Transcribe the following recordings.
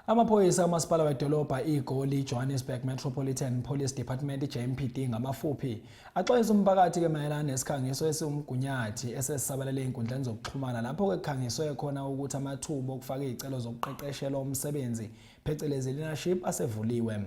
Amaphoyisa kamasipala wedolobha iGoli iJohannesburg Metropolitan Police Department I-Jmpd ngamafuphi axwayisa umphakathi mayelana nesikhangiso Esiwumgunyathi esesisabalele Ezinkundleni Zokuxhumana lapho kukhangiswe khona ukuthi amathuba okufaka izicelo zokuqeqeshelwa umsebenzi phecelezi i-learnership asevuliwe.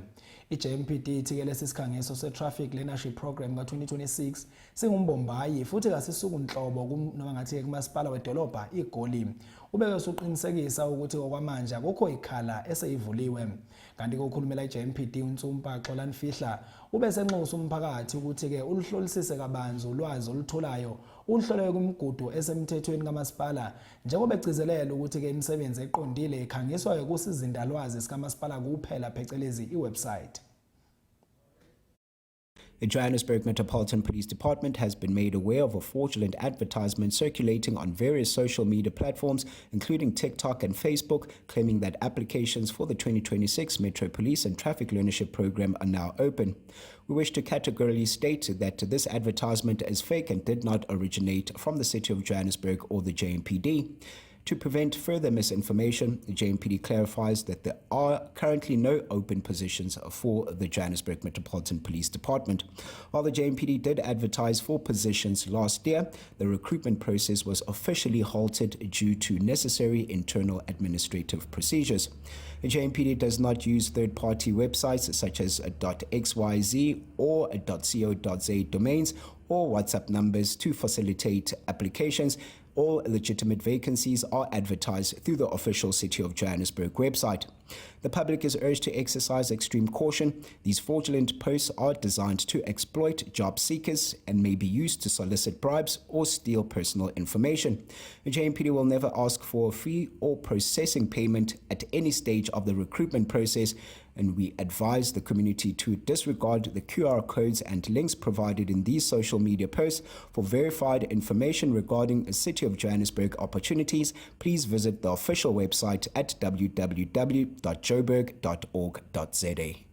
I-Jmpd ithi lesi sikhangiso se-Traffic Learnership Programme ka-2026 singumbombayi futhi kasisuku nhlobo noma ngathi kumasipala wedolobha iGoli. Ubeke usuqinisekisa ukuthi okwamanje akukho ikhala eseyivuliwe. Kanti kokhulumela i-Jmpd uNtsumpa Xolani ube senxusa umphakathi ukuthi ke uluhlolisise kabanzi ulwazi olutholayo uhlolwe kumigudu esemthethweni kamasipala njengoba egcizelela ukuthi ke imisebenzi eqondile ikhangiswa kusizindalwazi sikamasipala kuphela phecelezi iwebsite. The Johannesburg Metropolitan Police Department has been made aware of a fraudulent advertisement circulating on various social media platforms, including TikTok and Facebook, claiming that applications for the 2026 Metro Police and Traffic Learnership Programme are now open. We wish to categorically state that this advertisement is fake and did not originate from the City of Johannesburg or the Jmpd. To prevent further misinformation, the Jmpd clarifies that there are currently no open positions for the Johannesburg Metropolitan Police Department. While the Jmpd did advertise for positions last year, the recruitment process was officially halted due to necessary internal administrative procedures. The Jmpd does not use third-party websites such as .xyz or .co.za domains or WhatsApp numbers to facilitate applications. All legitimate vacancies are advertised through the official City of Johannesburg website. The public is urged to exercise extreme caution. These fraudulent posts are designed to exploit job seekers and may be used to solicit bribes or steal personal information. The Jmpd will never ask for a fee or processing payment at any stage of the recruitment process, and we advise the community to disregard the QR codes and links provided in these social media posts. For verified information regarding City of Johannesburg opportunities, please visit the official website at www.joburg.org.za.